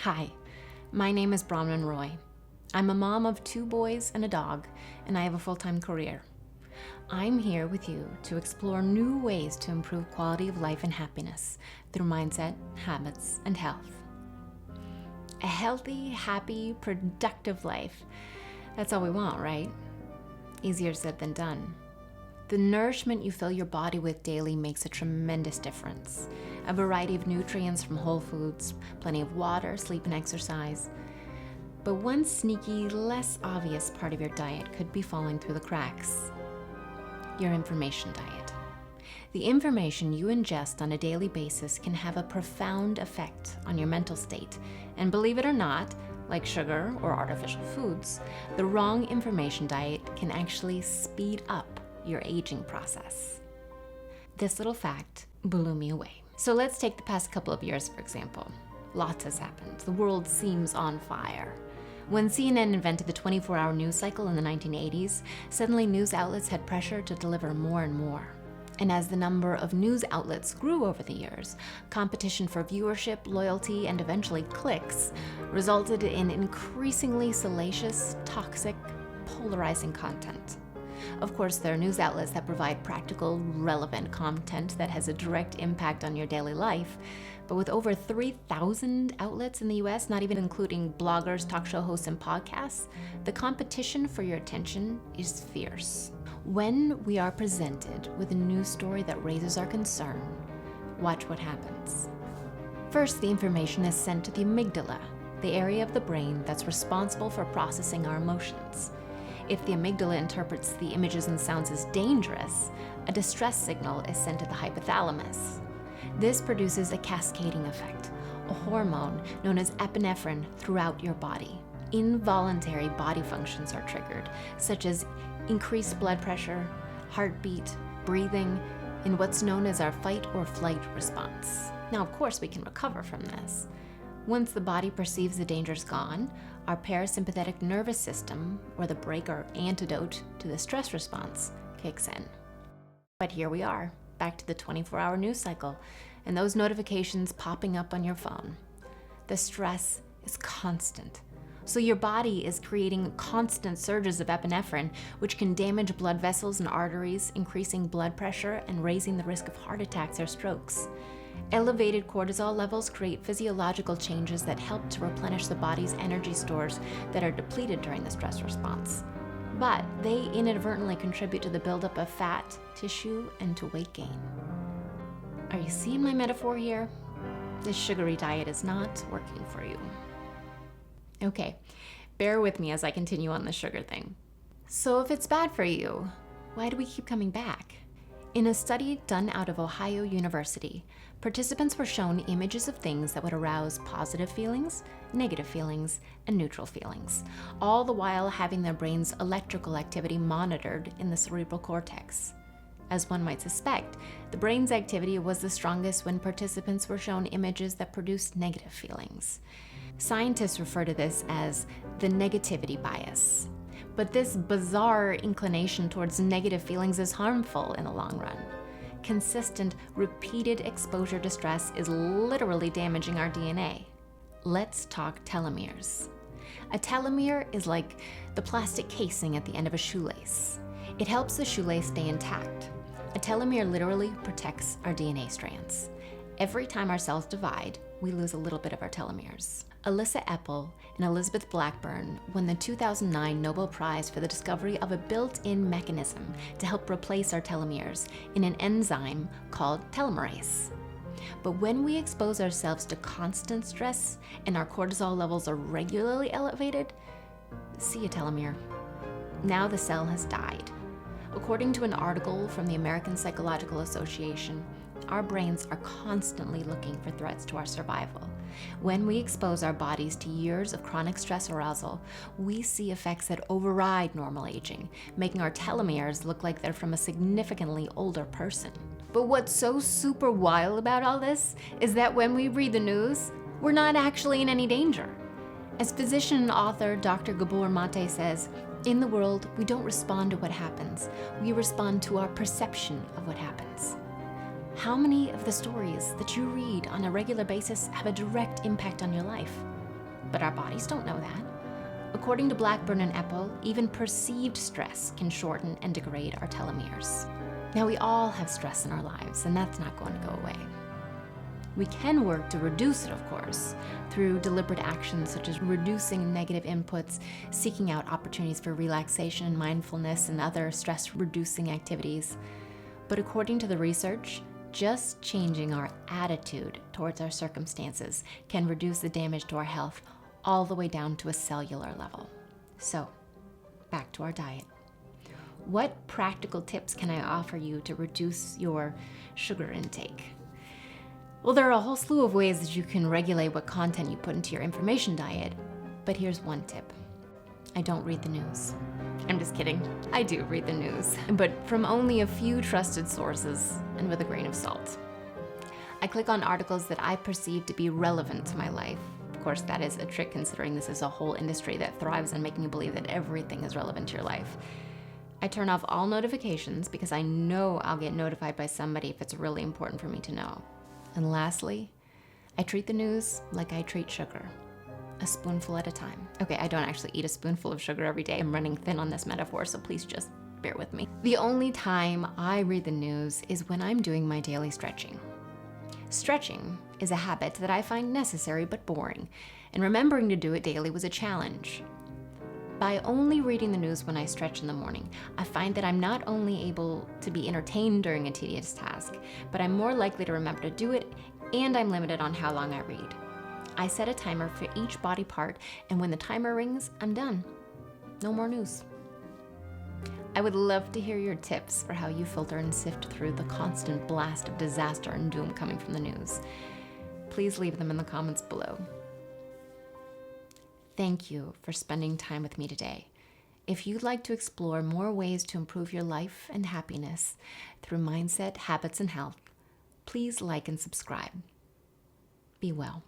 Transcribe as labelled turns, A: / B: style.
A: Hi, my name is Bronwyn. I'm a mom of 2 boys and a dog, and I have a full-time career. I'm here with you to explore new ways to improve quality of life and happiness through mindset, habits, and health. A healthy, happy, productive life. That's all we want, right? Easier said than done. The nourishment you fill your body with daily makes a tremendous difference. A variety of nutrients from whole foods, plenty of water, sleep, and exercise. But one sneaky, less obvious part of your diet could be falling through the cracks. Your information diet. The information you ingest on a daily basis can have a profound effect on your mental state. And believe it or not, like sugar or artificial foods, the wrong information diet can actually speed up your aging process. This little fact blew me away. So let's take the past couple of years, for example. Lots has happened. The world seems on fire. When CNN invented the 24-hour news cycle in the 1980s, suddenly news outlets had pressure to deliver more and more. And as the number of news outlets grew over the years, competition for viewership, loyalty, and eventually clicks resulted in increasingly salacious, toxic, polarizing content. Of course, there are news outlets that provide practical, relevant content that has a direct impact on your daily life. But with over 3,000 outlets in the US, not even including bloggers, talk show hosts, and podcasts, the competition for your attention is fierce. When we are presented with a news story that raises our concern, watch what happens. First, the information is sent to the amygdala, the area of the brain that's responsible for processing our emotions. If the amygdala interprets the images and sounds as dangerous, a distress signal is sent to the hypothalamus. This produces a cascading effect, a hormone known as epinephrine throughout your body. Involuntary body functions are triggered, such as increased blood pressure, heartbeat, breathing, and what's known as our fight or flight response. Now, of course, we can recover from this. Once the body perceives the danger's gone, our parasympathetic nervous system, or the brake or antidote to the stress response, kicks in. But here we are, back to the 24-hour news cycle, and those notifications popping up on your phone. The stress is constant. So your body is creating constant surges of epinephrine, which can damage blood vessels and arteries, increasing blood pressure and raising the risk of heart attacks or strokes. Elevated cortisol levels create physiological changes that help to replenish the body's energy stores that are depleted during the stress response. But they inadvertently contribute to the buildup of fat, tissue, and to weight gain. Are you seeing my metaphor here? This sugary diet is not working for you. Okay, bear with me as I continue on the sugar thing. So if it's bad for you, why do we keep coming back? In a study done out of Ohio University, participants were shown images of things that would arouse positive feelings, negative feelings, and neutral feelings, all the while having their brain's electrical activity monitored in the cerebral cortex. As one might suspect, the brain's activity was the strongest when participants were shown images that produced negative feelings. Scientists refer to this as the negativity bias. But this bizarre inclination towards negative feelings is harmful in the long run. Consistent, repeated exposure to stress is literally damaging our DNA. Let's talk telomeres. A telomere is like the plastic casing at the end of a shoelace. It helps the shoelace stay intact. A telomere literally protects our DNA strands. Every time our cells divide, we lose a little bit of our telomeres. Alyssa Epel and Elizabeth Blackburn won the 2009 Nobel Prize for the discovery of a built-in mechanism to help replace our telomeres in an enzyme called telomerase. But when we expose ourselves to constant stress and our cortisol levels are regularly elevated, see a telomere. Now the cell has died. According to an article from the American Psychological Association, our brains are constantly looking for threats to our survival. When we expose our bodies to years of chronic stress arousal, we see effects that override normal aging, making our telomeres look like they're from a significantly older person. But what's so super wild about all this is that when we read the news, we're not actually in any danger. As physician and author Dr. Gabor Mate says, in the world, we don't respond to what happens. We respond to our perception of what happens. How many of the stories that you read on a regular basis have a direct impact on your life? But our bodies don't know that. According to Blackburn and Epple, even perceived stress can shorten and degrade our telomeres. Now, we all have stress in our lives, and that's not going to go away. We can work to reduce it, of course, through deliberate actions such as reducing negative inputs, seeking out opportunities for relaxation and mindfulness, and other stress-reducing activities. But according to the research, just changing our attitude towards our circumstances can reduce the damage to our health all the way down to a cellular level. So, back to our diet. What practical tips can I offer you to reduce your sugar intake? Well, there are a whole slew of ways that you can regulate what content you put into your information diet, but here's one tip. I don't read the news. I'm just kidding. I do read the news, but from only a few trusted sources and with a grain of salt. I click on articles that I perceive to be relevant to my life. Of course, that is a trick considering this is a whole industry that thrives on making you believe that everything is relevant to your life. I turn off all notifications because I know I'll get notified by somebody if it's really important for me to know. And lastly, I treat the news like I treat sugar, a spoonful at a time. Okay, I don't actually eat a spoonful of sugar every day. I'm running thin on this metaphor, so please just bear with me. The only time I read the news is when I'm doing my daily stretching. Stretching is a habit that I find necessary but boring, and remembering to do it daily was a challenge. By only reading the news when I stretch in the morning, I find that I'm not only able to be entertained during a tedious task, but I'm more likely to remember to do it, and I'm limited on how long I read. I set a timer for each body part, and when the timer rings, I'm done. No more news. I would love to hear your tips for how you filter and sift through the constant blast of disaster and doom coming from the news. Please leave them in the comments below. Thank you for spending time with me today. If you'd like to explore more ways to improve your life and happiness through mindset, habits, and health, please like and subscribe. Be well.